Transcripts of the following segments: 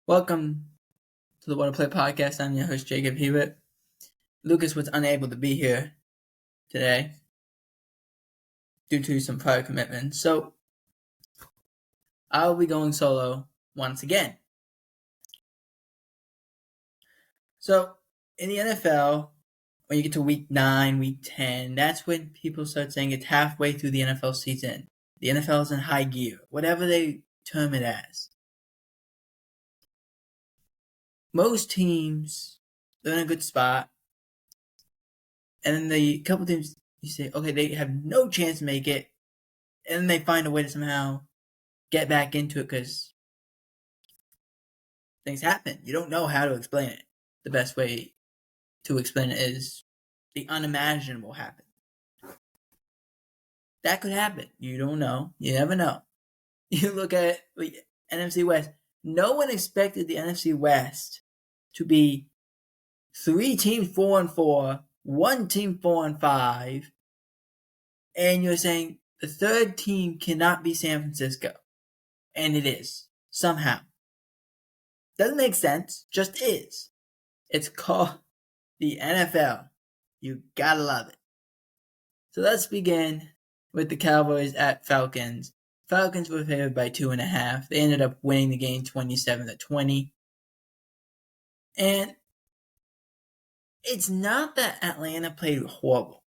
Welcome to the What to Play podcast. I'm your host, Jacob Hebert. Lucas was unable to be here today due to some prior commitments, so I'll be going solo once again. So, in the NFL, when you get to week 9, week 10, that's when people start saying it's halfway through the NFL season. The NFL is in high gear, whatever they term it as. Most teams, they're in a good spot, and then the couple teams, you say, okay, they have no chance to make it, and then they find a way to somehow get back into it because things happen. You don't know how to explain it. The best way to explain it is the unimaginable happen. That could happen. You don't know. You never know. You look at the NFC West. No one expected the NFC West to be 3 teams 4-4, 1 team 4-5, and you're saying the third team cannot be San Francisco. And it is. Somehow. Doesn't make sense. Just is. It's called the NFL. You gotta love it. So let's begin with the Cowboys at Falcons. Falcons were favored by 2.5. They ended up winning the game 27-20. And it's not that Atlanta played horrible.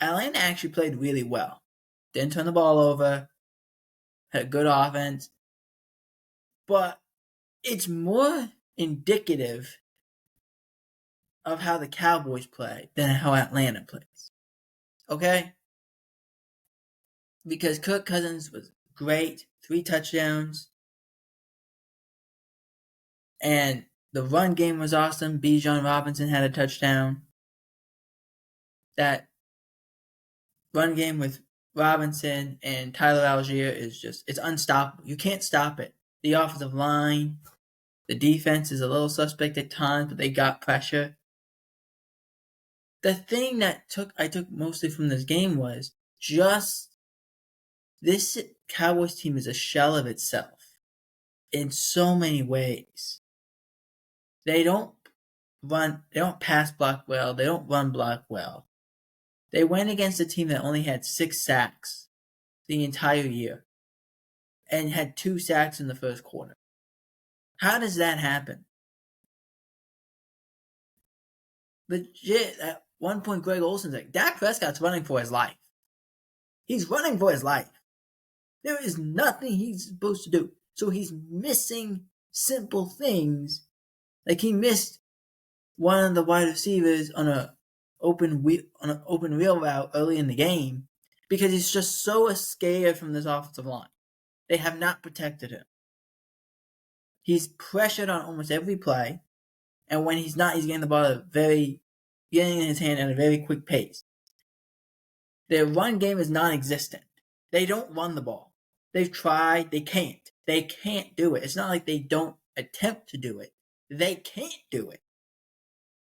Atlanta actually played really well. Didn't turn the ball over. Had a good offense. But it's more indicative of how the Cowboys play than how Atlanta plays. Okay? Because Kirk Cousins was great. 3 touchdowns. And the run game was awesome. Bijan Robinson had a touchdown. That run game with Robinson and Tyler Algier is just, it's unstoppable. You can't stop it. The offensive line, the defense is a little suspect at times, but they got pressure. The thing that I took mostly from this game was just this Cowboys team is a shell of itself in so many ways. They don't pass block well, they don't run block well. They went against a team that only had 6 sacks the entire year and had 2 sacks in the first quarter. How does that happen? Legit, at one point, Greg Olsen's like, Dak Prescott's running for his life. He's running for his life. There is nothing he's supposed to do. So he's missing simple things. Like he missed one of the wide receivers on an open wheel route early in the game because he's just so scared from this offensive line. They have not protected him. He's pressured on almost every play, and when he's not, he's getting the ball getting in his hand at a very quick pace. Their run game is non-existent. They don't run the ball. They've tried. They can't. They can't do it. It's not like they don't attempt to do it. They can't do it.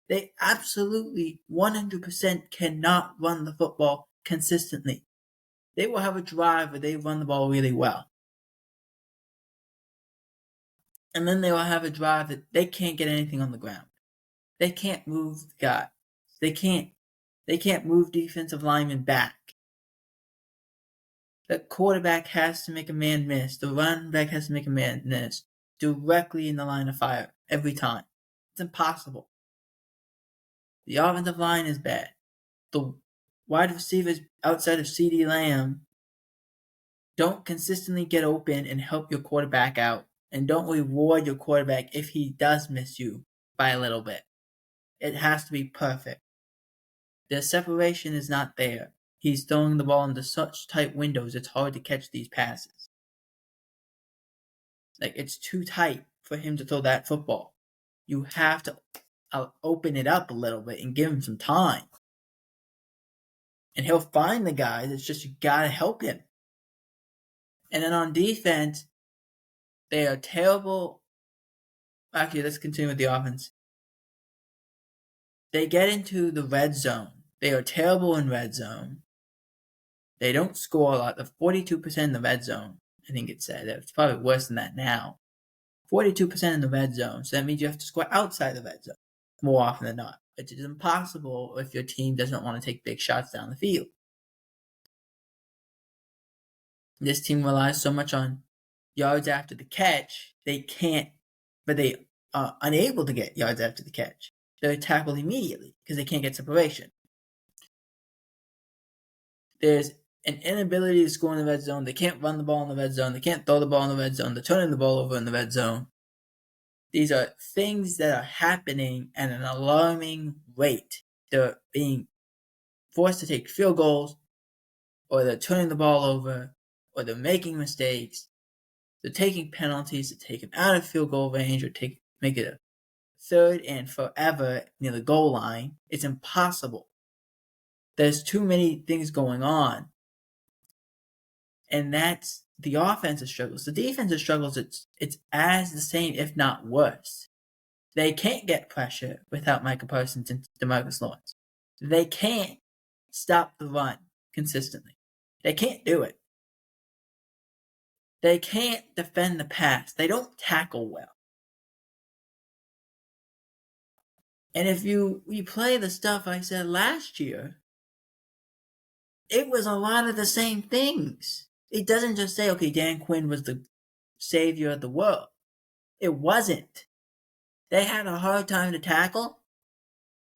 They absolutely 100% cannot run the football consistently. They will have a drive where they run the ball really well. And then they will have a drive that they can't get anything on the ground. They can't move the guy. They can't move defensive linemen back. The quarterback has to make a man miss. The running back has to make a man miss directly in the line of fire every time. It's impossible. The offensive line is bad. The wide receivers outside of CeeDee Lamb don't consistently get open and help your quarterback out. And don't reward your quarterback if he does miss you by a little bit. It has to be perfect. The separation is not there. He's throwing the ball into such tight windows, it's hard to catch these passes. Like, it's too tight for him to throw that football. You have to open it up a little bit and give him some time. And he'll find the guys, it's just you gotta help him. And then on defense, they are terrible. Actually, let's continue with the offense. They get into the red zone. They are terrible in red zone. They don't score a lot. They're 42% in the red zone, I think it said. It's probably worse than that now. 42% in the red zone. So that means you have to score outside the red zone more often than not, which is impossible if your team doesn't want to take big shots down the field. This team relies so much on yards after the catch, they are unable to get yards after the catch. They're tackled immediately because they can't get separation. There's an inability to score in the red zone. They can't run the ball in the red zone. They can't throw the ball in the red zone. They're turning the ball over in the red zone. These are things that are happening at an alarming rate. They're being forced to take field goals, or they're turning the ball over, or they're making mistakes. They're taking penalties to take them out of field goal range or make it a third and forever near the goal line. It's impossible. There's too many things going on. And that's the offensive struggles. The defensive struggles, it's as the same, if not worse. They can't get pressure without Micah Parsons and DeMarcus Lawrence. They can't stop the run consistently. They can't do it. They can't defend the pass. They don't tackle well. And if you replay the stuff I said last year, it was a lot of the same things. It doesn't just say, okay, Dan Quinn was the savior of the world. It wasn't. They had a hard time to tackle.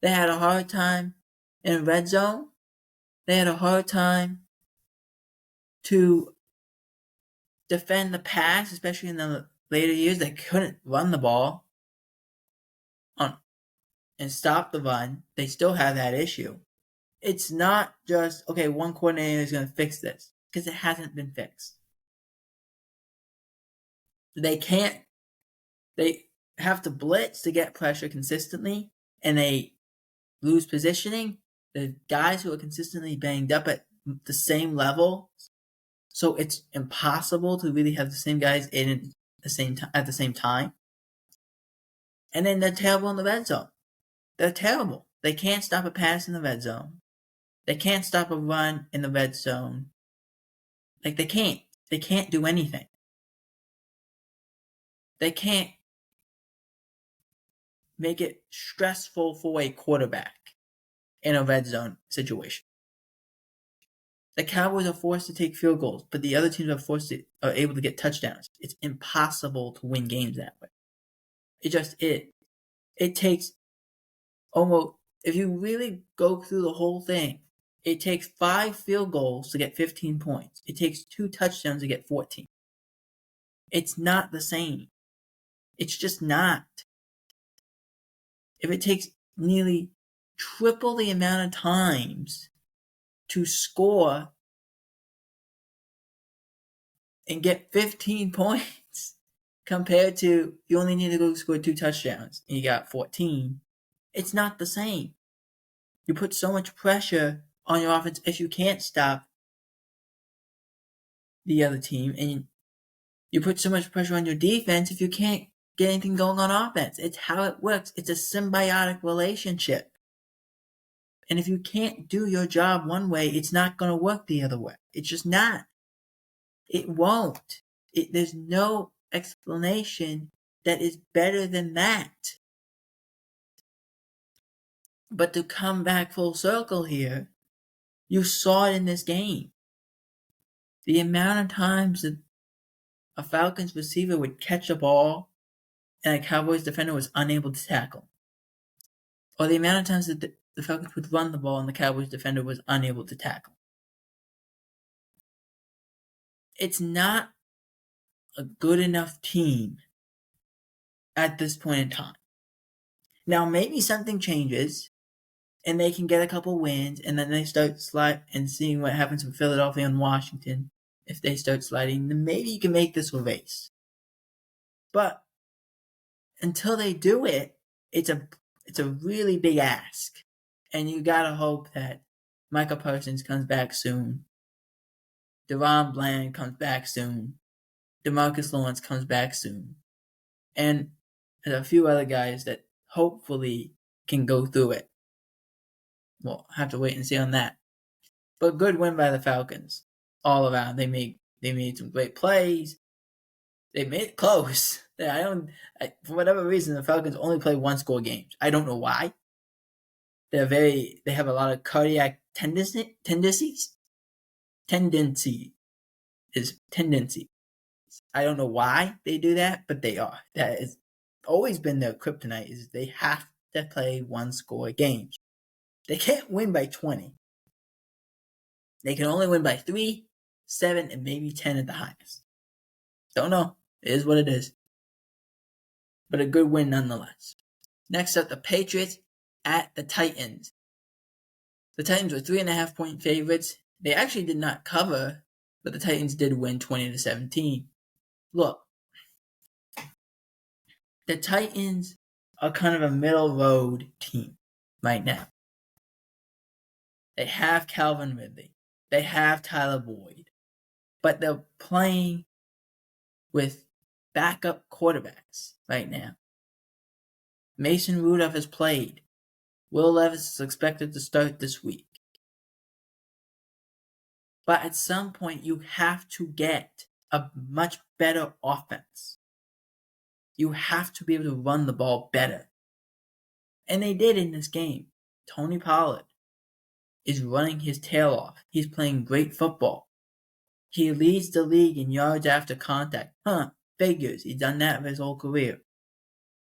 They had a hard time in red zone. They had a hard time to defend the pass, especially in the later years. They couldn't run the ball and stop the run. They still have that issue. It's not just, okay, one coordinator is going to fix this, because it hasn't been fixed. They have to blitz to get pressure consistently, and they lose positioning. The guys who are consistently banged up at the same level, so it's impossible to really have the same guys in at the same time. And then they're terrible in the red zone. They're terrible. They can't stop a pass in the red zone. They can't stop a run in the red zone. Like, they can't. They can't do anything. They can't make it stressful for a quarterback in a red zone situation. The Cowboys are forced to take field goals, but the other teams are able to get touchdowns. It's impossible to win games that way. It just is. It takes almost, if you really go through the whole thing, it takes 5 field goals to get 15 points. It takes 2 touchdowns to get 14. It's not the same. It's just not. If it takes nearly triple the amount of times to score and get 15 points compared to you only need to go score 2 touchdowns and you got 14, it's not the same. You put so much pressure on your offense if you can't stop the other team, and you put so much pressure on your defense if you can't get anything going on offense. It's how it works. It's a symbiotic relationship. And if you can't do your job one way, it's not going to work the other way. It's just not. It won't. There's no explanation that is better than that. But to come back full circle here, you saw it in this game. The amount of times that a Falcons receiver would catch a ball and a Cowboys defender was unable to tackle. Or the amount of times that the Falcons would run the ball and the Cowboys defender was unable to tackle. It's not a good enough team at this point in time. Now, maybe something changes and they can get a couple wins, and then they start and seeing what happens with Philadelphia and Washington. If they start sliding, then maybe you can make this a race. But until they do it, it's a really big ask. And you gotta hope that Micah Parsons comes back soon. DeRon Bland comes back soon. DeMarcus Lawrence comes back soon. And there's a few other guys that hopefully can go through it. We'll have to wait and see on that. But good win by the Falcons all around. They made some great plays. They made it close. For whatever reason, the Falcons only play one-score games. I don't know why. They have a lot of cardiac tendencies. Tendency. I don't know why they do that, but they are. That has always been their kryptonite. Is they have to play one-score games. They can't win by 20. They can only win by 3, 7, and maybe 10 at the highest. Don't know. It is what it is. But a good win nonetheless. Next up, the Patriots at the Titans. The Titans were 3.5-point favorites. They actually did not cover, but the Titans did win 20-17. Look, the Titans are kind of a middle road team right now. They have Calvin Ridley. They have Tyler Boyd. But they're playing with backup quarterbacks right now. Mason Rudolph has played. Will Levis is expected to start this week. But at some point, you have to get a much better offense. You have to be able to run the ball better. And they did in this game. Tony Pollard is running his tail off. He's playing great football. He leads the league in yards after contact. Figures. He's done that for his whole career.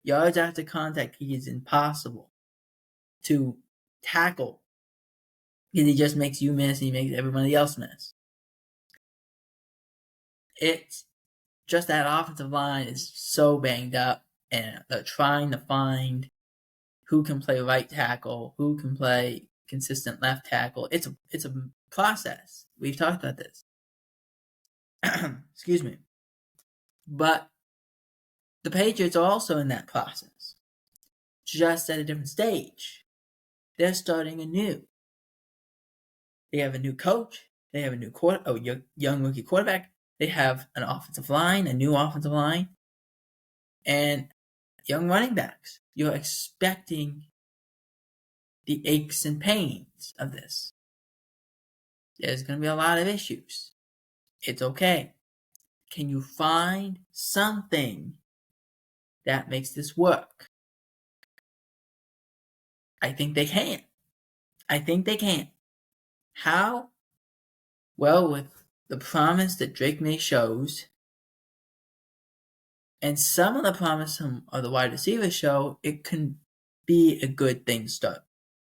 Yards after contact, he is impossible to tackle. Because he just makes you miss and he makes everybody else miss. It's just that offensive line is so banged up, and they're trying to find who can play right tackle, who can play consistent left tackle. It's a process. We've talked about this. Excuse me. But the Patriots are also in that process, just at a different stage. They're starting anew. They have a new coach. They have a new young rookie quarterback. They have an offensive line, a new offensive line, and young running backs. You're expecting the aches and pains of this. There's going to be a lot of issues. It's okay. Can you find something that makes this work? I think they can. How? Well, with the promise that Drake May shows, and some of the promise of the wide receiver show, it can be a good thing to start.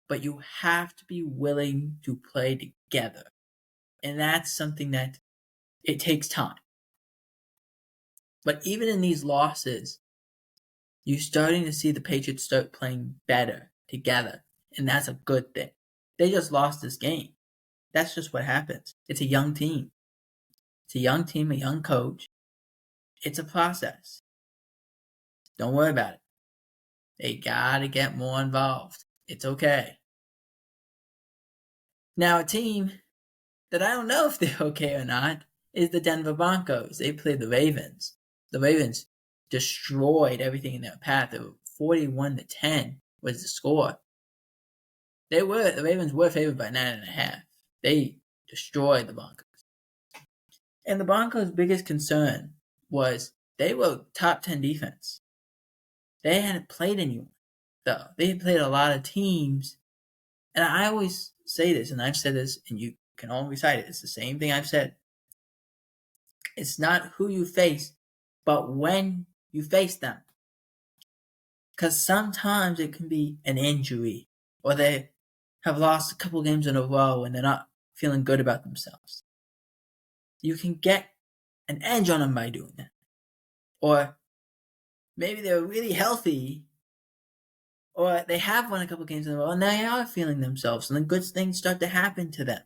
But you have to be willing to play together. And that's something that it takes time. But even in these losses, you're starting to see the Patriots start playing better together. And that's a good thing. They just lost this game. That's just what happens. It's a young team. It's a young team, a young coach. It's a process. Don't worry about it. They gotta get more involved. It's okay. Now, a team that I don't know if they're okay or not is the Denver Broncos. They played the Ravens. The Ravens destroyed everything in their path. They were 41-10 was the score. The Ravens were favored by 9.5. They destroyed the Broncos. And the Broncos' biggest concern was they were top 10 defense. They hadn't played anyone, though. They had played a lot of teams. And I always say this, and I've said this, and you can all recite it. It's the same thing I've said. It's not who you face, but when you face them. Because sometimes it can be an injury, or they have lost a couple games in a row and they're not feeling good about themselves. You can get an edge on them by doing that. Or maybe they're really healthy, or they have won a couple games in a row and they are feeling themselves, and then good things start to happen to them.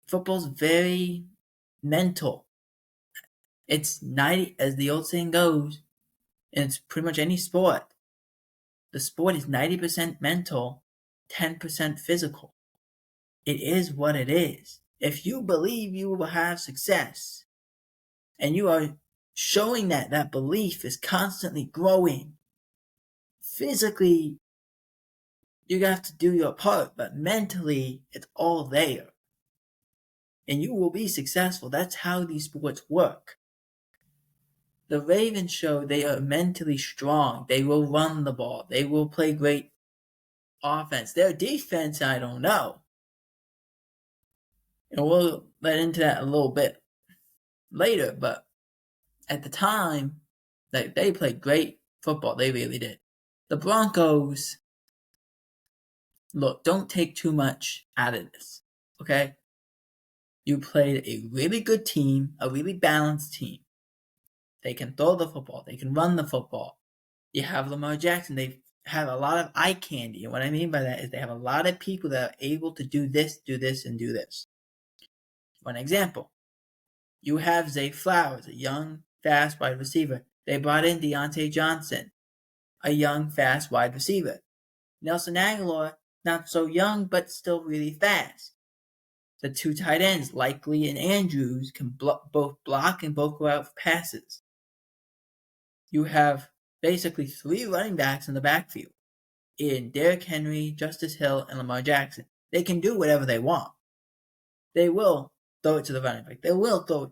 Football's very mental. It's 90, as the old saying goes, and it's pretty much any sport. The sport is 90% mental, 10% physical. It is what it is. If you believe you will have success, and you are showing that belief is constantly growing, physically, you have to do your part, but mentally, it's all there. And you will be successful. That's how these sports work. The Ravens show they are mentally strong. They will run the ball. They will play great offense. Their defense, I don't know. And we'll get into that a little bit later, but at the time, they played great football. They really did. The Broncos, look, don't take too much out of this, okay? You played a really good team, a really balanced team. They can throw the football. They can run the football. You have Lamar Jackson. They have a lot of eye candy. And what I mean by that is they have a lot of people that are able to do this, and do this. For an example, you have Zay Flowers, a young, fast wide receiver. They brought in Deontay Johnson, a young, fast wide receiver. Nelson Aguilar, not so young, but still really fast. The two tight ends, Likely and Andrews, can both block and both go out for passes. You have basically 3 running backs in the backfield in Derrick Henry, Justice Hill, and Lamar Jackson. They can do whatever they want. They will throw it to the running back. They will throw it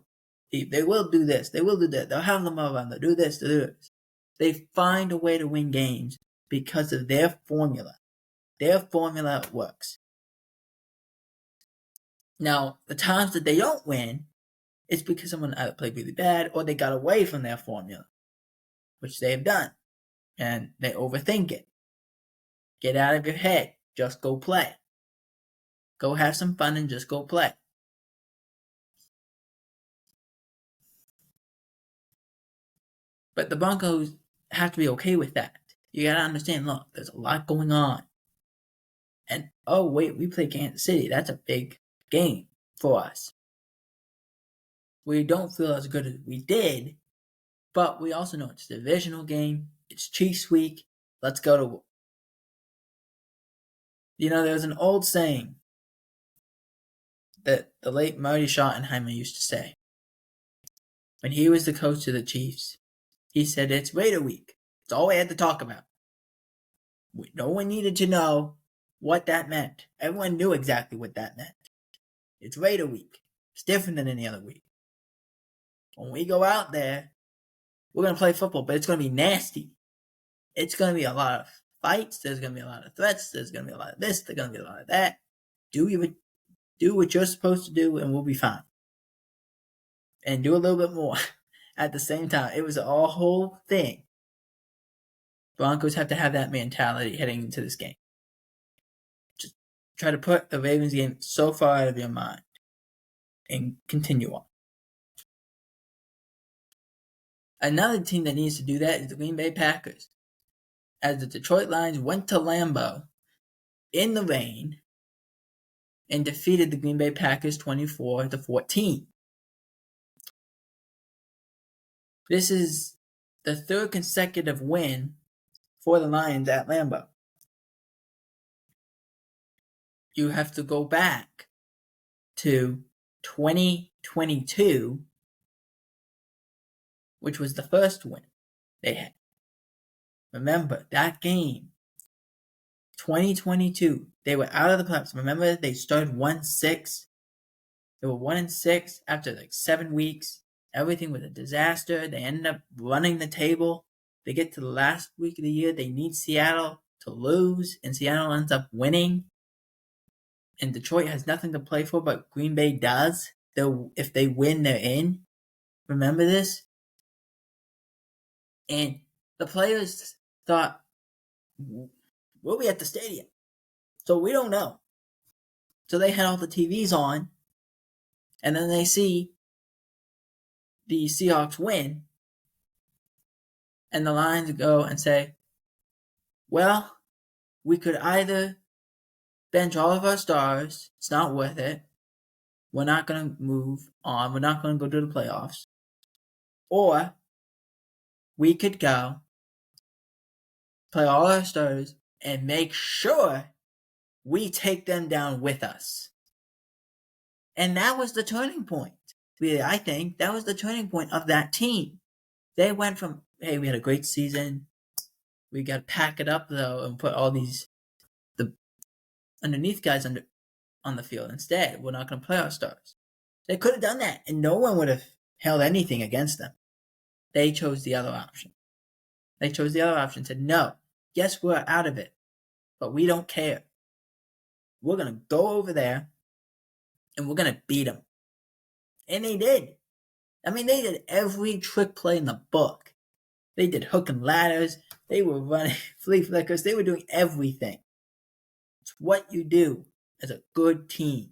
deep. They will do this. They will do that. They'll have Lamar run. They'll do this. They'll do this. They find a way to win games because of their formula. Their formula works. Now, the times that they don't win, it's because someone either played really bad or they got away from their formula, which they have done, and they overthink it. Get out of your head. Just go play. Go have some fun and just go play. But the Broncos have to be okay with that. You gotta understand, look, there's a lot going on. And, oh wait, we play Kansas City. That's a big game for us. We don't feel as good as we did, but we also know it's a divisional game. It's Chiefs week. Let's go to war. There's an old saying that the late Marty Schottenheimer used to say. When he was the coach of the Chiefs, he said, it's Raider week. It's all we had to talk about. No one needed to know what that meant. Everyone knew exactly what that meant. It's Raider week. It's different than any other week. When we go out there, we're going to play football, but it's going to be nasty. It's going to be a lot of fights. There's going to be a lot of threats. There's going to be a lot of this. There's going to be a lot of that. Do what you're supposed to do, and we'll be fine. And do a little bit more at the same time. It was a whole thing. Broncos have to have that mentality heading into this game. Just try to put the Ravens game so far out of your mind and continue on. Another team that needs to do that is the Green Bay Packers. As the Detroit Lions went to Lambeau in the rain and defeated the Green Bay Packers 24-14. This is the 3rd consecutive win for the Lions at Lambeau. You have to go back to 2022, which was the first win they had. Remember, that game, 2022, they were out of the playoffs. Remember, they started 1-6. They were 1-6 after 7 weeks. Everything was a disaster. They ended up running the table. They get to the last week of the year. They need Seattle to lose, and Seattle ends up winning. And Detroit has nothing to play for, but Green Bay does. If they win, they're in. Remember this? And the players thought, we'll be at the stadium. So we don't know. So they had all the TVs on, and then they see the Seahawks win, and the Lions go and say, well, we could either bench all of our stars. It's not worth it. We're not going to move on. We're not going to go to the playoffs. Or we could go play all our stars and make sure we take them down with us. And that was the turning point. Really, I think that was the turning point of that team. They went from, hey, we had a great season. We got to pack it up, though, and put all the underneath guys on the field instead. We're not going to play our stars. They could have done that, and no one would have held anything against them. They chose the other option. They chose the other option, said, no, yes, we're out of it, but we don't care. We're going to go over there and we're going to beat them. And they did. I mean, they did every trick play in the book. They did hook and ladders. They were running flea flickers. They were doing everything. It's what you do as a good team.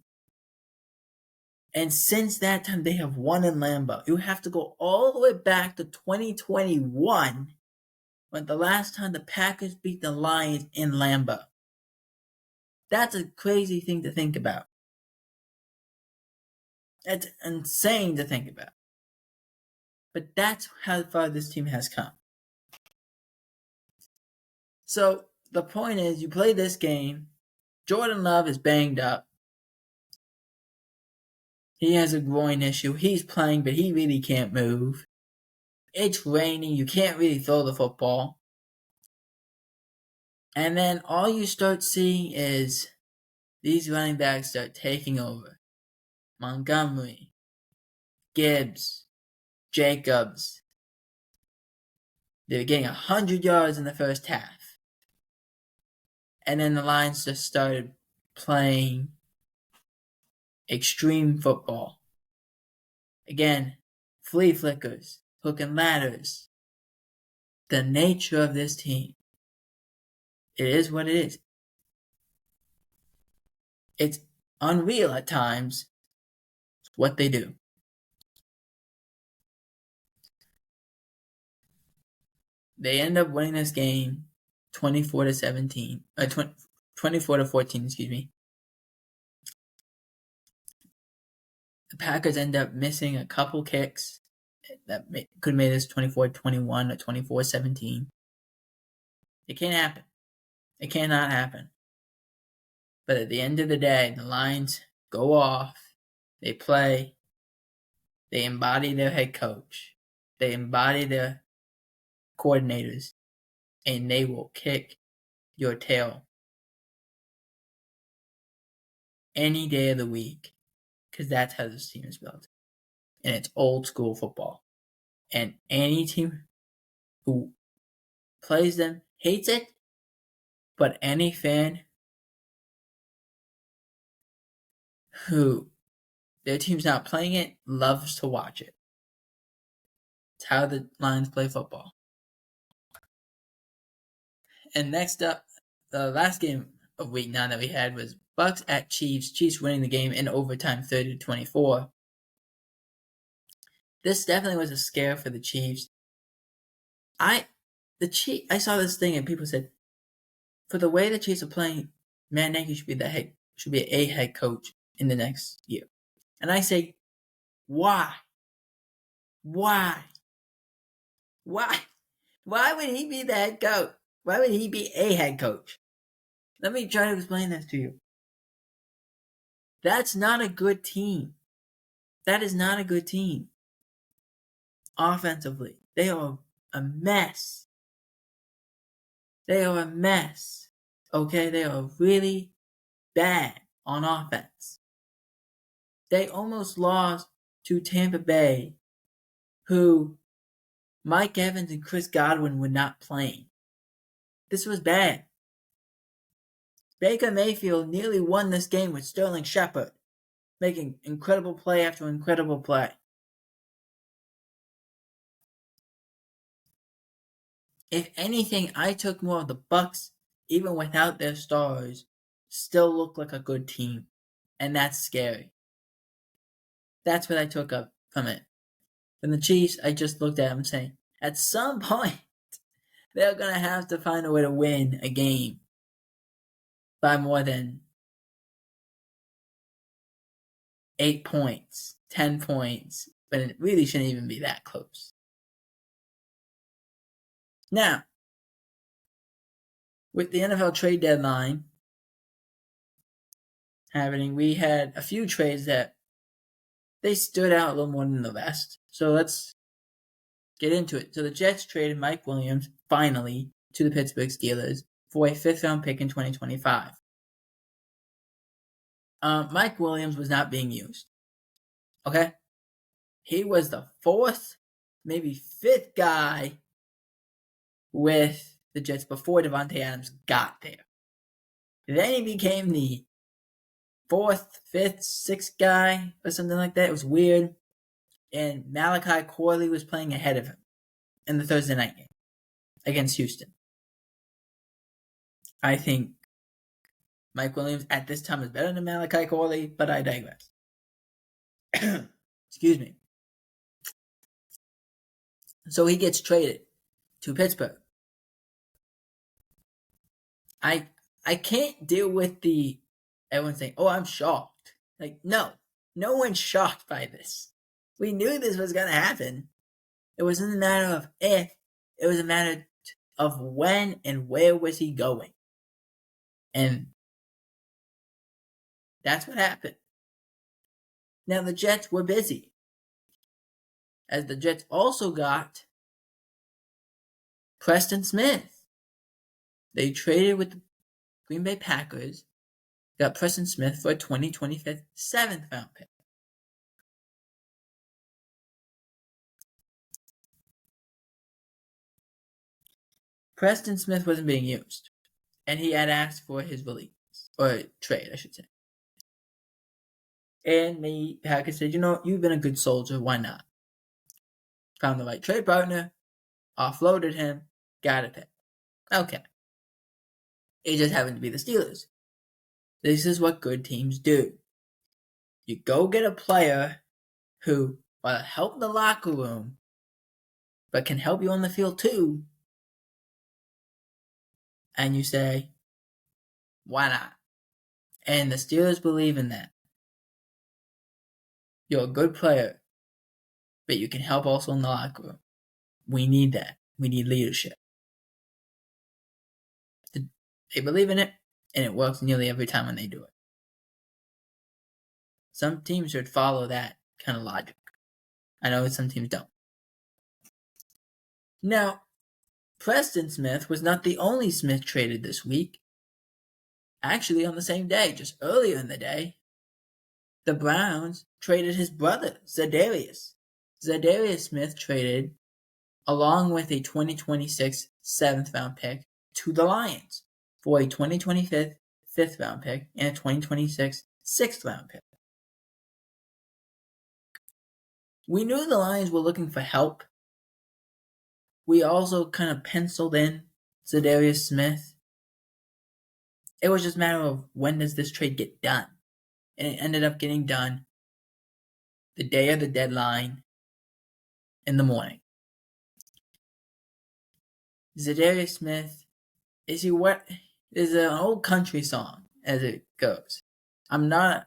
And since that time, they have won in Lambeau. You have to go all the way back to 2021, when the last time the Packers beat the Lions in Lambeau. That's a crazy thing to think about. That's insane to think about. But that's how far this team has come. So the point is, you play this game. Jordan Love is banged up. He has a groin issue. He's playing, but he really can't move. It's raining. You can't really throw the football. And then all you start seeing is these running backs start taking over. Montgomery, Gibbs, Jacobs. They're getting 100 yards in the first half. And then the Lions just started playing extreme football. Again, flea flickers, hook and ladders. The nature of this team. It is what it is. It's unreal at times. It's what they do. They end up winning this game 24-17. 24-14, excuse me. The Packers end up missing a couple kicks that could have made this 24-21 or 24-17. It can't happen. It cannot happen. But at the end of the day, the Lions go off. They play. They embody their head coach. They embody their coordinators. And they will kick your tail any day of the week. Because that's how this team is built. And it's old school football. And any team who plays them hates it. But any fan who their team's not playing it loves to watch it. It's how the Lions play football. And next up, the last game of week 9 that we had was Bucks at Chiefs. Chiefs winning the game in overtime 30-24. This definitely was a scare for the Chiefs. I saw this thing and people said, for the way the Chiefs are playing, Matt Nagy should be a head coach in the next year. And I say, why? Why? Why? Why would he be the head coach? Why would he be a head coach? Let me try to explain this to you. That's not a good team. That is not a good team. Offensively, they are a mess. They are a mess. Okay, they are really bad on offense. They almost lost to Tampa Bay, who Mike Evans and Chris Godwin were not playing. This was bad. Baker Mayfield nearly won this game with Sterling Shepard, making incredible play after incredible play. If anything, I took more of the Bucks, even without their stars, still look like a good team. And that's scary. That's what I took up from it. From the Chiefs, I just looked at them saying, at some point, they're going to have to find a way to win a game by more than 8 points, 10 points, but it really shouldn't even be that close. Now, with the NFL trade deadline happening, we had a few trades that they stood out a little more than the rest. So let's get into it. So the Jets traded Mike Williams, finally, to the Pittsburgh Steelers for a 5th-round pick in 2025. Mike Williams was not being used. Okay? He was the 4th maybe fifth guy with the Jets before Davante Adams got there. Then he became the fourth, fifth, sixth guy or something like that. It was weird. And Malachi Corley was playing ahead of him in the Thursday night game against Houston. I think Mike Williams at this time is better than Malachi Corley, but I digress. Excuse me. So he gets traded to Pittsburgh. I can't deal with everyone saying, "Oh, I'm shocked." Like, no one's shocked by this. We knew this was gonna happen. It wasn't a matter of if; it was a matter of when and where was he going, and that's what happened. Now the Jets were busy, as the Jets also got Preston Smith. They traded with the Green Bay Packers, got Preston Smith for a 2025 7th round pick. Preston Smith wasn't being used, and he had asked for his release, or trade, I should say. And the Packers said, you've been a good soldier, why not? Found the right trade partner, offloaded him, got a pick. Okay. It just happened to be the Steelers. This is what good teams do. You go get a player who will help the locker room, but can help you on the field too, and you say, why not? And the Steelers believe in that. You're a good player, but you can help also in the locker room. We need that. We need leadership. They believe in it, and it works nearly every time when they do it. Some teams should follow that kind of logic. I know some teams don't. Now, Preston Smith was not the only Smith traded this week. Actually, on the same day, just earlier in the day, the Browns traded his brother, Zadarius. Zadarius Smith traded along with a 2026 7th round pick to the Lions for a 2025 5th round pick and a 2026 6th round pick. We knew the Lions were looking for help. We also kind of penciled in Zadarius Smith. It was just a matter of when does this trade get done? And it ended up getting done the day of the deadline in the morning. Zadarius Smith is an old country song as it goes. I'm not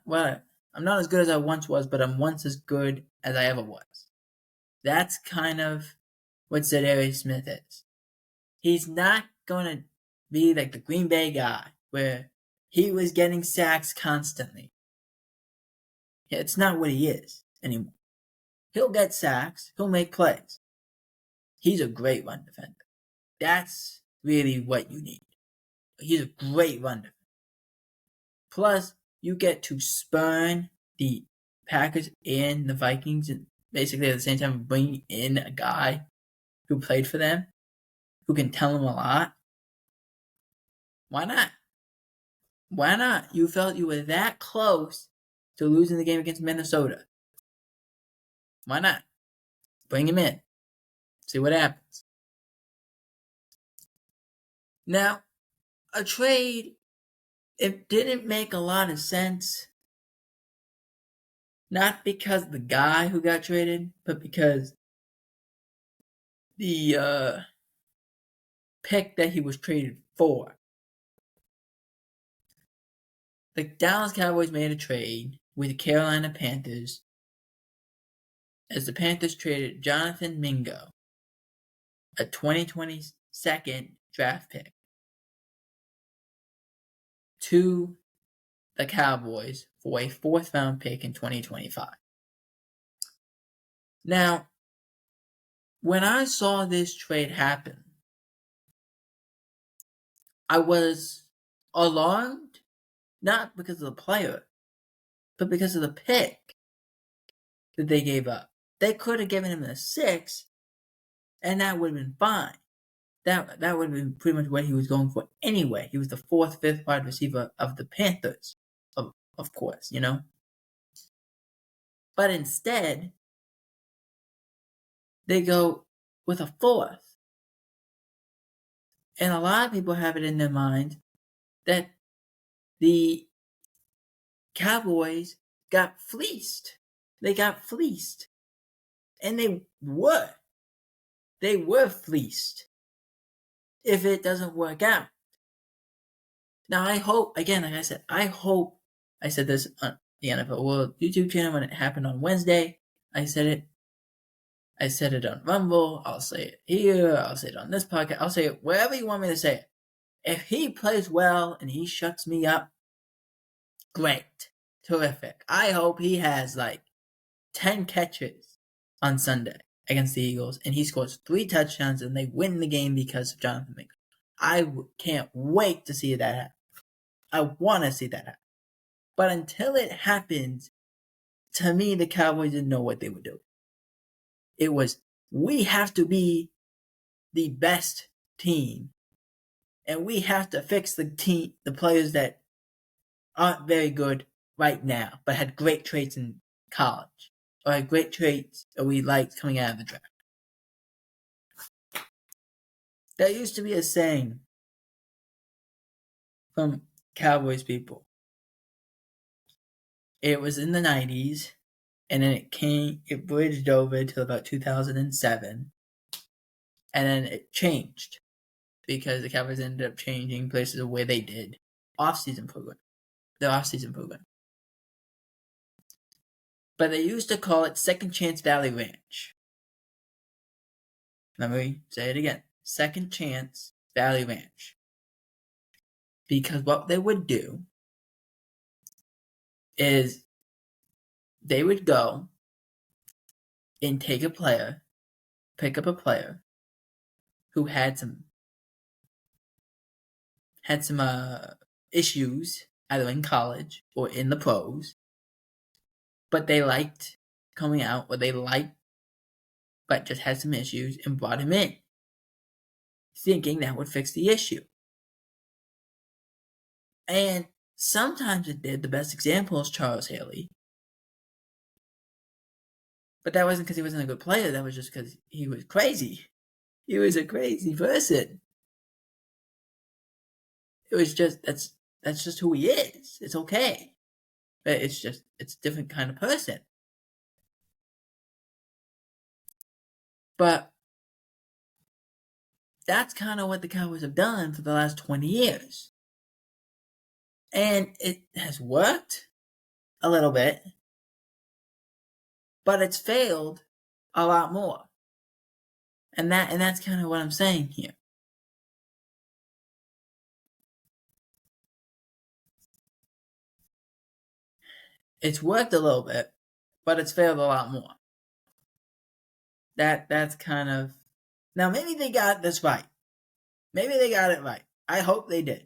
as good as I once was, but I'm once as good as I ever was. That's kind of what Zadarius Smith is. He's not going to be like the Green Bay guy where he was getting sacks constantly. Yeah, it's not what he is anymore. He'll get sacks. He'll make plays. He's a great run defender. That's really what you need. He's a great run defender. Plus, you get to spurn the Packers and the Vikings and basically at the same time bring in a guy who played for them, who can tell them a lot. Why not? Why not? You felt you were that close to losing the game against Minnesota. Why not? Bring him in. See what happens. Now, a trade, it didn't make a lot of sense. Not because the guy who got traded, but because the pick that he was traded for. The Dallas Cowboys made a trade with the Carolina Panthers as the Panthers traded Jonathan Mingo, a 2022 draft pick, to the Cowboys for a 4th round pick in 2025. Now, when I saw this trade happen, I was alarmed, not because of the player, but because of the pick that they gave up. They could have given him the 6 And that would have been fine. That would have been pretty much what he was going for anyway. He was the 4th, 5th wide receiver of the Panthers, of course, you know? But instead, they go with a 4th. And a lot of people have it in their mind that the Cowboys got fleeced. They got fleeced. And they were. They were fleeced if it doesn't work out. Now, I hope, again, like I said, I said this on the NFL World YouTube channel when it happened on Wednesday. I said it on Rumble. I'll say it here. I'll say it on this podcast. I'll say it wherever you want me to say it. If he plays well and he shuts me up, great. Terrific. I hope he has like 10 catches on Sunday against the Eagles and he scores 3 touchdowns and they win the game because of Jonathan Mingo. I can't wait to see that happen. I want to see that happen. But until it happens, to me, the Cowboys didn't know what they were doing. It was, we have to be the best team. And we have to fix the players that aren't very good right now, but had great traits in college. Or had great traits that we liked coming out of the draft. There used to be a saying from Cowboys people. It was in the 90s, and then it bridged over to about 2007, and then it changed because the Cowboys ended up changing places of where they did their off-season program. But they used to call it Second Chance Valley Ranch. Let me say it again. Second Chance Valley Ranch. Because what they would do is they would go and pick up a player who had some issues either in college or in the pros, but they liked coming out, but just had some issues and brought him in, thinking that would fix the issue. And sometimes it did. The best example is Charles Haley. But that wasn't because he wasn't a good player. That was just because he was crazy. He was a crazy person. It was just, that's just who he is. It's okay. But it's a different kind of person. But that's kind of what the Cowboys have done for the last 20 years. And it has worked a little bit, but it's failed a lot more. And that's kind of what I'm saying here. It's worked a little bit, but it's failed a lot more. That's kind of... Now, maybe they got this right. Maybe they got it right. I hope they did.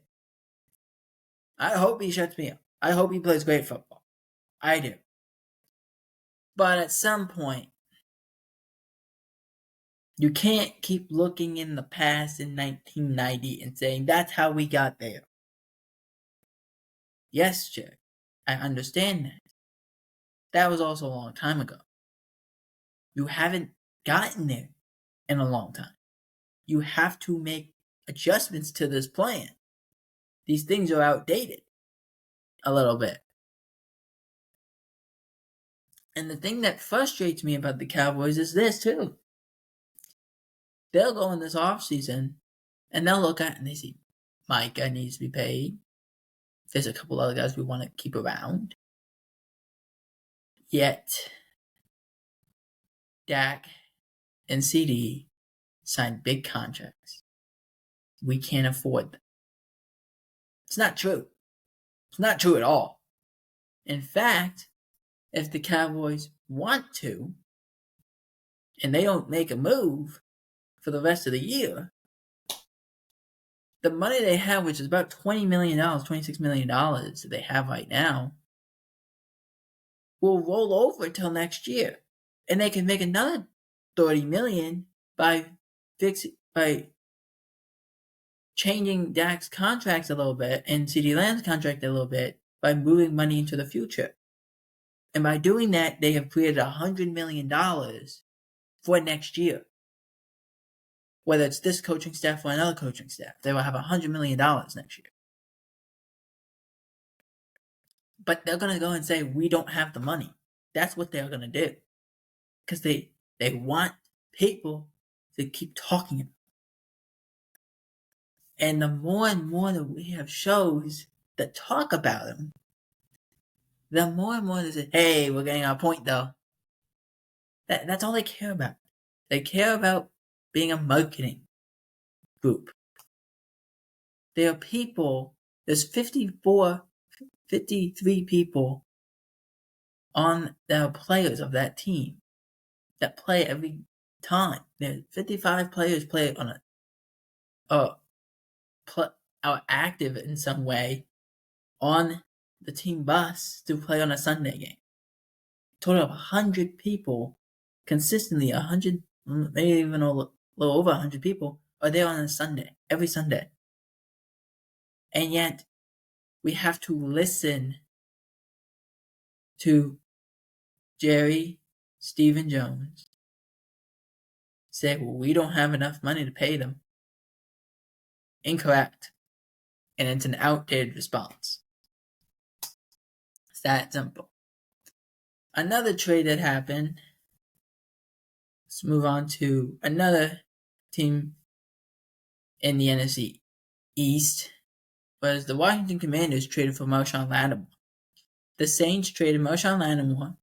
I hope he shuts me up. I hope he plays great football. I do. But at some point, you can't keep looking in the past in 1990 and saying, that's how we got there. Yes, Jack, I understand that. That was also a long time ago. You haven't gotten there in a long time. You have to make adjustments to this plan. These things are outdated a little bit. And the thing that frustrates me about the Cowboys is this too. They'll go in this offseason and they'll look at it and they see Micah needs to be paid. There's a couple other guys we want to keep around. Yet, Dak and CD signed big contracts. We can't afford them. It's not true. It's not true at all. In fact, if the Cowboys want to, and they don't make a move for the rest of the year, the money they have, which is about $20 million, $26 million that they have right now, will roll over till next year. And they can make another $30 million by changing Dak's contracts a little bit and CeeDee Lamb's contract a little bit by moving money into the future. And by doing that, they have created $100 million for next year. Whether it's this coaching staff or another coaching staff, they will have $100 million next year. But they're going to go and say, we don't have the money. That's what they're going to do. Because they want people to keep talking about it. And the more and more that we have shows that talk about them, the more and more they say, hey, we're getting our point though. That's all they care about. They care about being a marketing group. There are people, there's 53 people on the players of that team that play every time. There's 55 players play on are active in some way on the team bus to play on a Sunday game. Total of 100 people, consistently 100, maybe even a little over 100 people are there on a Sunday, every Sunday. And yet, we have to listen to Jerry Stephen Jones say, well, we don't have enough money to pay them. Incorrect. And it's an outdated response. It's that simple. Another trade that happened, let's move on to another team in the NFC East, was the Washington Commanders traded for Marshawn Lattimore. The Saints traded Marshawn Lattimore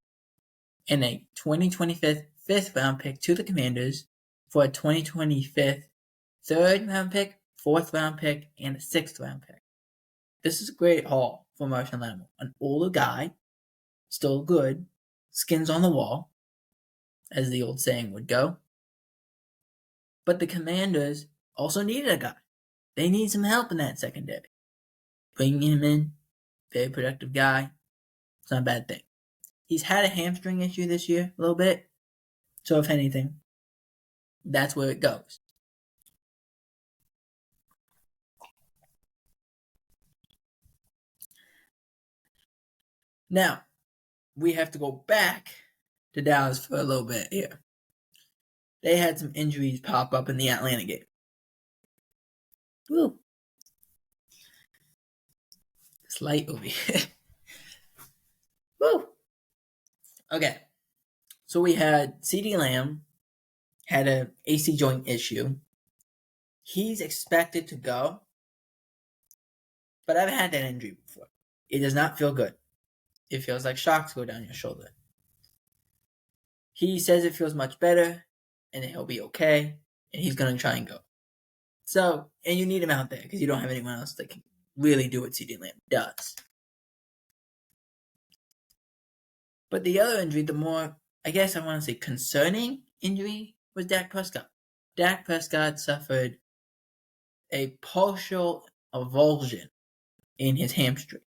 in a 2025 fifth round pick to the Commanders for a 2025 third round pick, fourth round pick, and a sixth round pick. This is a great haul for Marshawn Lattimore. An older guy, still good, skins on the wall, as the old saying would go. But the Commanders also needed a guy. They need some help in that secondary. Bringing him in, very productive guy. It's not a bad thing. He's had a hamstring issue this year, a little bit. So if anything, that's where it goes. Now, we have to go back to Dallas for a little bit here. They had some injuries pop up in the Atlanta game. Woo. It's light over here. Woo. Okay. So we had CeeDee Lamb had an AC joint issue. He's expected to go, but I've had that injury before. It does not feel good. It feels like shocks go down your shoulder. He says it feels much better, and he'll be okay, and he's going to try and go. So, and you need him out there, because you don't have anyone else that can really do what CeeDee Lamb does. But the other injury, the more, I guess I want to say concerning injury, was Dak Prescott. Dak Prescott suffered a partial avulsion in his hamstring.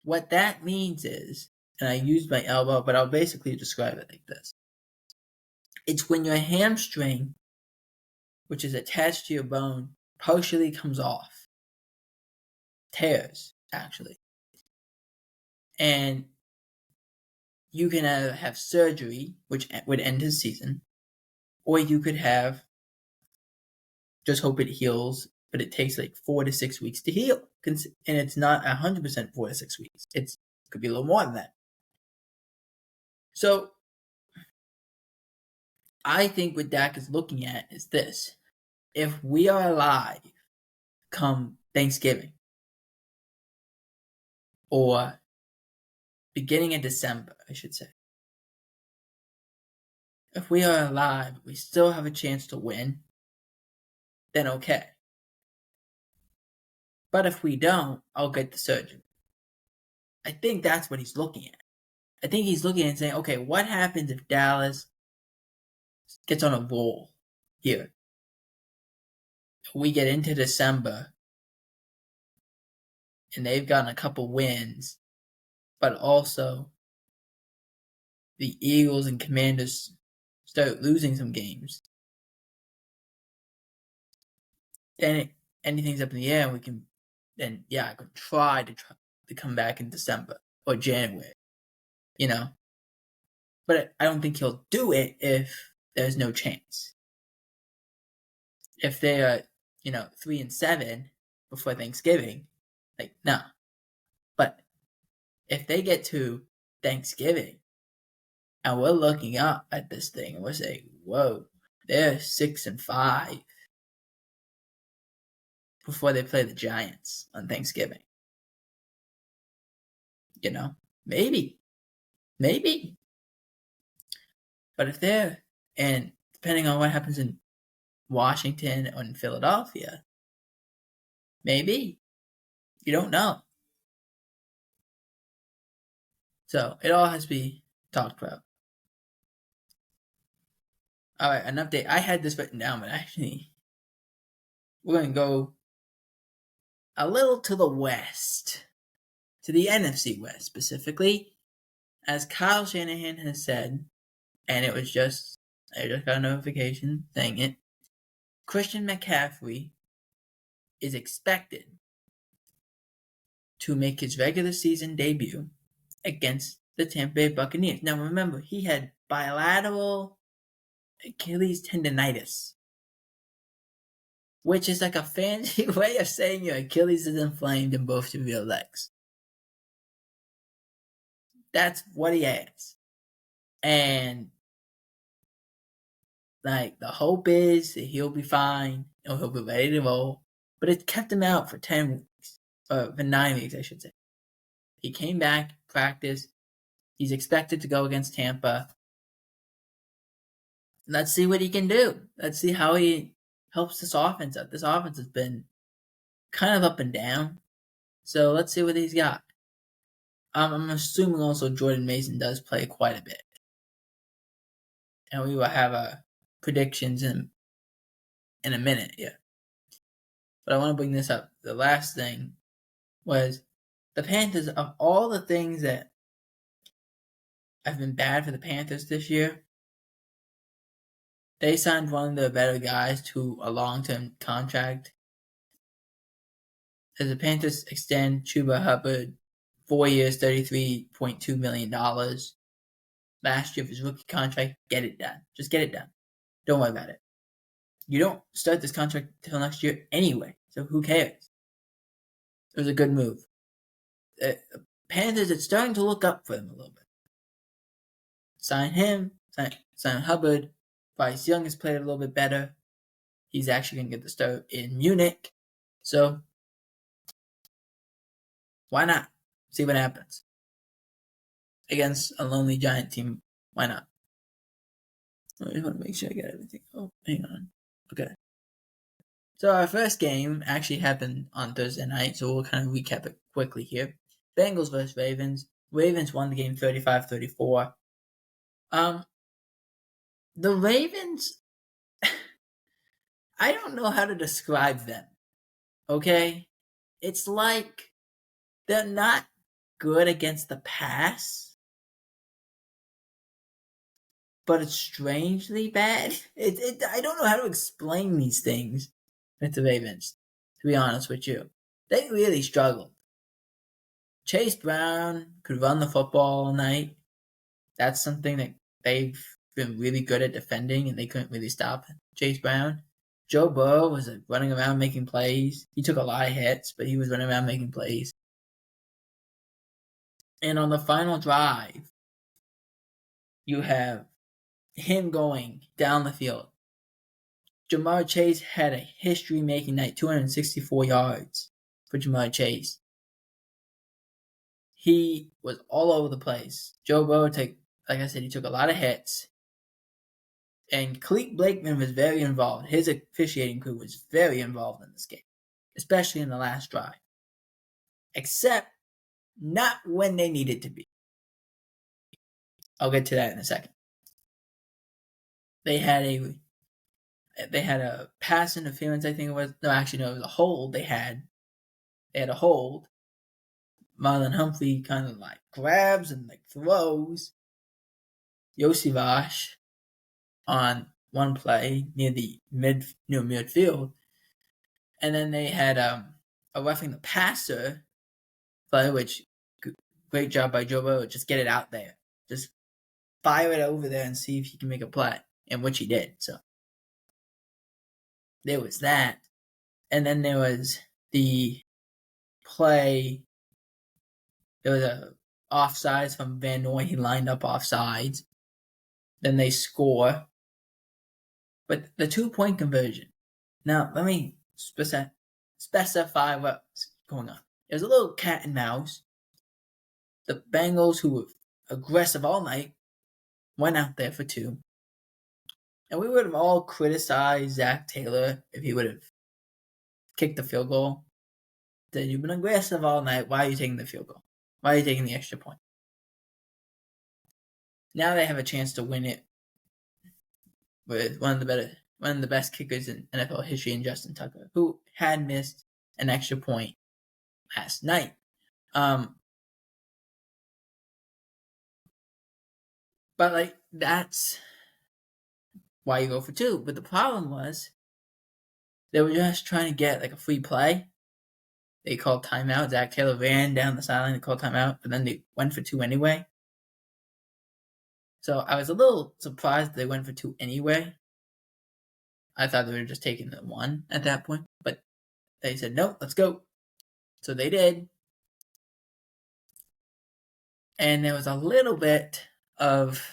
What that means is, and I used my elbow, but I'll basically describe it like this. It's when your hamstring, which is attached to your bone, partially comes off. Tears, actually. And you can either have surgery, which would end his season, or you could have, just hope it heals, but it takes like 4 to 6 weeks to heal. And it's not 100% 4 to 6 weeks. It could be a little more than that. So, I think what Dak is looking at is this. If we are alive come Thanksgiving, or beginning of December, I should say. If we are alive, we still have a chance to win, then okay. But if we don't, I'll get the surgery. I think that's what he's looking at. I think he's looking and saying, okay, what happens if Dallas gets on a roll here? We get into December, and they've gotten a couple wins, but also the Eagles and Commanders start losing some games. then anything's up in the air, and we can then I could try to come back in December or January, But I don't think he'll do it if there's no chance. If they are 3-7 before Thanksgiving, no. But if they get to Thanksgiving and we're looking up at this thing and we're saying, whoa, they're 6-5 before they play the Giants on Thanksgiving. Maybe. But if they're, and depending on what happens in Washington or in Philadelphia, maybe. You don't know. So it all has to be talked about. All right, an update. I had this written down, but actually, we're going to go a little to the west, to the NFC West specifically, as Kyle Shanahan has said, and I just got a notification saying it. Christian McCaffrey is expected to make his regular season debut against the Tampa Bay Buccaneers. Now remember, he had bilateral Achilles tendonitis, which is like a fancy way of saying your Achilles is inflamed in both of your legs. That's what he has. And the hope is that he'll be fine and he'll be ready to roll. But it kept him out for 10 weeks, or for 9 weeks, I should say. He came back, practiced. He's expected to go against Tampa. Let's see what he can do. Let's see how he helps this offense out. This offense has been kind of up and down. So let's see what he's got. I'm assuming also Jordan Mason does play quite a bit. And we will have predictions in a minute, But I want to bring this up. The last thing was the Panthers, of all the things that have been bad for the Panthers this year, they signed one of the better guys to a long-term contract. As the Panthers extend Chuba Hubbard 4 years, $33.2 million. Last year of his rookie contract, get it done. Just get it done. Don't worry about it. You don't start this contract until next year anyway, so who cares? It was a good move. The Panthers are starting to look up for him a little bit. Sign him, sign Hubbard. Bryce Young has played a little bit better. He's actually going to get the start in Munich. So, why not? See what happens. Against a lonely Giant team, why not? I just want to make sure I get everything. Oh, hang on. Okay. So our first game actually happened on Thursday night, so we'll kind of recap it quickly here. Bengals versus Ravens. Ravens won the game 35-34. The Ravens, I don't know how to describe them, okay? It's like they're not good against the pass, but it's strangely bad. I don't know how to explain these things with the Ravens, to be honest with you. They really struggled. Chase Brown could run the football all night. That's something that they've been really good at defending, and they couldn't really stop Chase Brown. Joe Burrow was running around making plays. He took a lot of hits, but he was running around making plays. And on the final drive, you have him going down the field. Jamar Chase had a history-making night, 264 yards for Jamar Chase. He was all over the place. Joe Burrow, like I said, he took a lot of hits. And Clete Blakeman was very involved. His officiating crew was very involved in this game, especially in the last drive. Except not when they needed to be. I'll get to that in a second. They had a pass interference, I think it was. No, actually, no, it was a hold they had. They had a hold. Marlon Humphrey kind of grabs and throws Yosivash on one play near midfield. And then they had a roughing the passer play, which great job by Joe Burrow. Just get it out there. Just fire it over there and see if he can make a play, and which he did. So there was that. And then there was the play. There was a offsides from Van Noy. He lined up offsides. Then they score. But the 2-point conversion. Now, let me specify what's going on. There's a little cat and mouse. The Bengals, who were aggressive all night, went out there for 2. And we would have all criticized Zach Taylor if he would have kicked the field goal. That you've been aggressive all night. Why are you taking the field goal? Why are you taking the extra point? Now they have a chance to win it with one of the best kickers in NFL history, in Justin Tucker, who had missed an extra point last night. But that's why you go for 2. But the problem was they were just trying to get a free play. They called timeout. Zach Taylor ran down the sideline to call timeout, but then they went for 2 anyway. So I was a little surprised they went for 2 anyway. I thought they were just taking the 1 at that point, but they said, no, let's go. So they did. And there was a little bit of,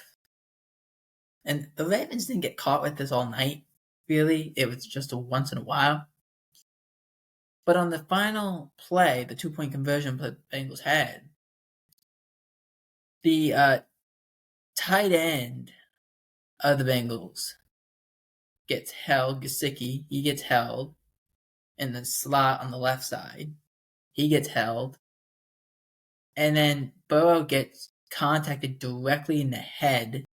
and the Ravens didn't get caught with this all night, really. It was just a once in a while. But on the final play, the 2-point conversion play the Bengals had, the tight end of the Bengals gets held. Gesicki, he gets held in the slot on the left side. He gets held. And then Burrow gets contacted directly in the head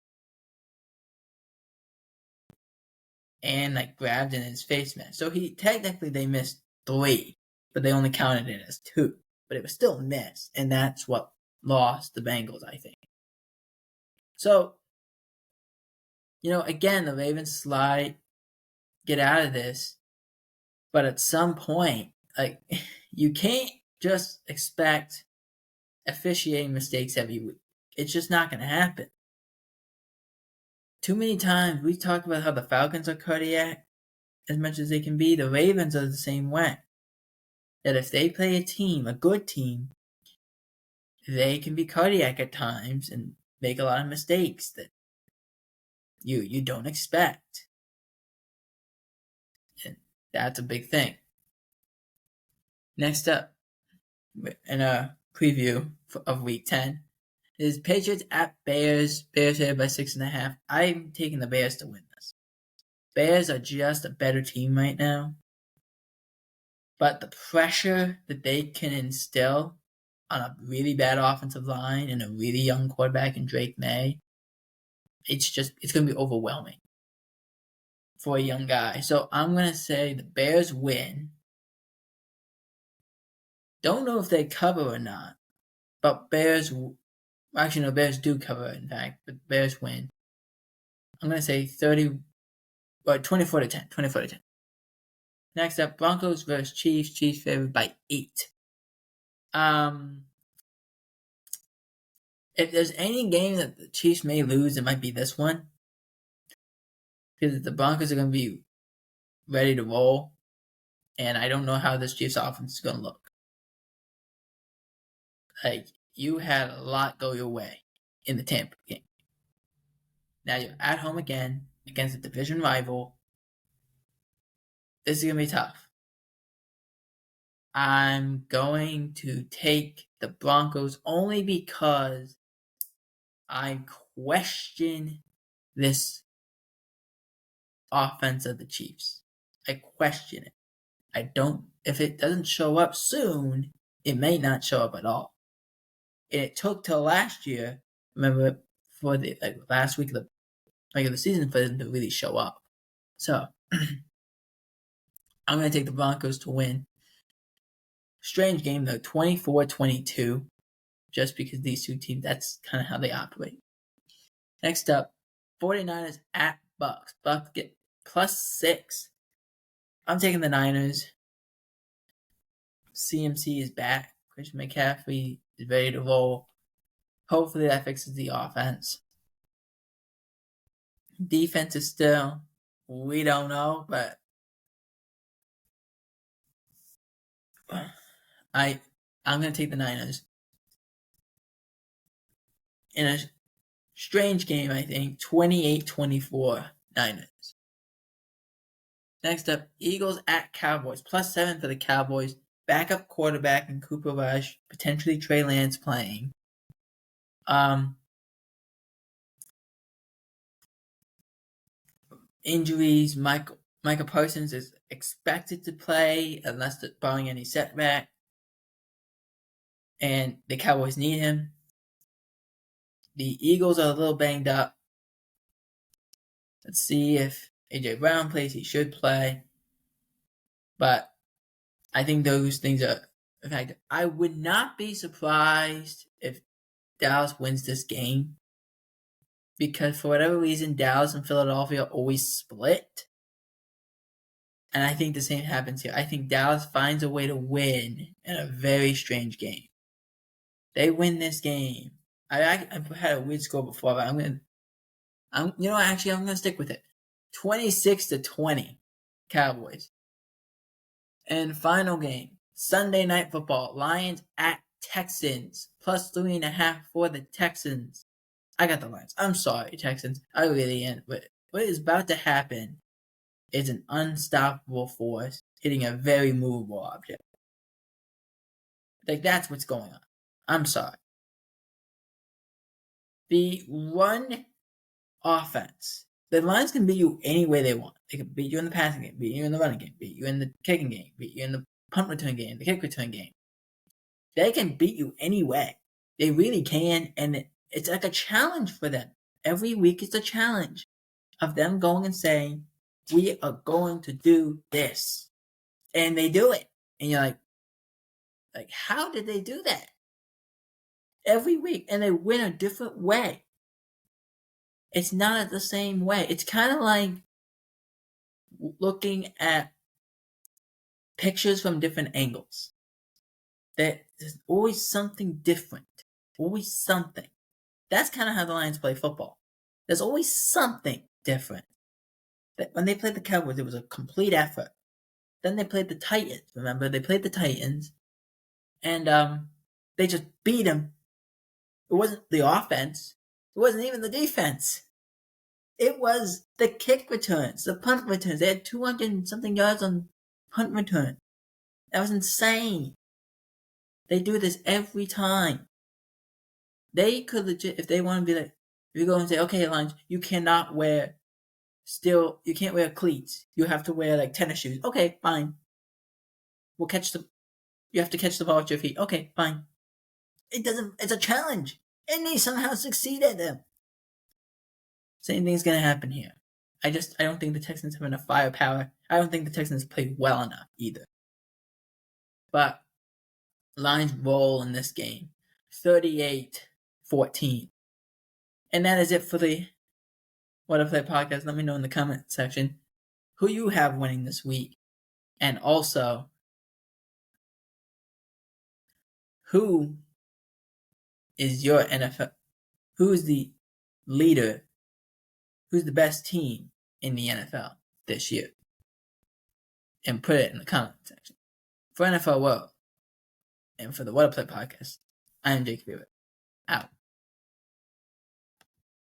and grabbed in his face mask. So technically they missed 3, but they only counted it as 2. But it was still a miss, and that's what lost the Bengals, I think. So, again, the Ravens get out of this, but at some point, you can't just expect officiating mistakes every week. It's just not going to happen. Too many times we talk about how the Falcons are cardiac as much as they can be. The Ravens are the same way. That if they play a good team, they can be cardiac at times and make a lot of mistakes that you don't expect. And that's a big thing. Next up, in a preview of Week 10, is Patriots at Bears. Bears headed by 6.5. I'm taking the Bears to win this. Bears are just a better team right now. But the pressure that they can instill on a really bad offensive line and a really young quarterback in Drake May, it's going to be overwhelming for a young guy. So I'm going to say the Bears win. Don't know if they cover or not, but Bears do cover, in fact, but Bears win. I'm going to say 24-10. 24-10. Next up, Broncos versus Chiefs. Chiefs favored by 8. If there's any game that the Chiefs may lose, it might be this one. Because the Broncos are going to be ready to roll. And I don't know how this Chiefs offense is going to look. You had a lot go your way in the Tampa game. Now you're at home again against a division rival. This is going to be tough. I'm going to take the Broncos only because I question this offense of the Chiefs. I question it. If it doesn't show up soon, it may not show up at all. And it took till last year, remember, for the last week of the regular season for them to really show up. So I'm going to take the Broncos to win. Strange game though, 24-22, just because these two teams, that's kind of how they operate. Next up, 49ers at Bucks. Bucks get +6. I'm taking the Niners. CMC is back. Christian McCaffrey is ready to roll. Hopefully that fixes the offense. Defense is still, we don't know, but I'm going to take the Niners. In a strange game, I think, 28-24 Niners. Next up, Eagles at Cowboys. +7 for the Cowboys. Backup quarterback in Cooper Rush. Potentially Trey Lance playing. Injuries. Micah Parsons is expected to play unless barring any setback. And the Cowboys need him. The Eagles are a little banged up. Let's see if A.J. Brown plays. He should play. But I think those things are a factor. I would not be surprised if Dallas wins this game. Because for whatever reason, Dallas and Philadelphia always split. And I think the same happens here. I think Dallas finds a way to win in a very strange game. They win this game. I've had a weird score before, but I'm gonna stick with it. 26-20, Cowboys. And final game, Sunday Night Football, Lions at Texans, +3.5 for the Texans. I got the Lions. I'm sorry, Texans. I really am. But what is about to happen is an unstoppable force hitting a very movable object. Like, that's what's going on. I'm sorry. The run offense. The Lions can beat you any way they want. They can beat you in the passing game, beat you in the running game, beat you in the kicking game, beat you in the punt return game, the kick return game. They can beat you any way. They really can, and it's like a challenge for them. Every week it's a challenge of them going and saying, we are going to do this. And they do it. And you're like, how did they do that? Every week. And they win a different way. It's not the same way. It's kind of like looking at pictures from different angles. There's always something different. Always something. That's kind of how the Lions play football. There's always something different. When they played the Cowboys, it was a complete effort. Then they played the Titans. Remember, they played the Titans. And they just beat them. It wasn't the offense. It wasn't even the defense. It was the kick returns, the punt returns. They had 200-something yards on punt return. That was insane. They do this every time. They could legit, if they want to be like, if you go and say, okay, Lions, you can't wear cleats. You have to wear like tennis shoes. Okay, fine. You have to catch the ball with your feet. Okay, fine. It's a challenge. And they somehow succeed at them. Same thing's going to happen here. I don't think the Texans have enough firepower. I don't think the Texans play well enough either. But Lions roll in this game. 38-14. And that is it for the What I Play podcast. Let me know in the comment section who you have winning this week. And also, who is your NFL? Who is the leader? Who's the best team in the NFL this year? And put it in the comment section. For NFL World and for the What I Play podcast, I am Jake Beaver. Out.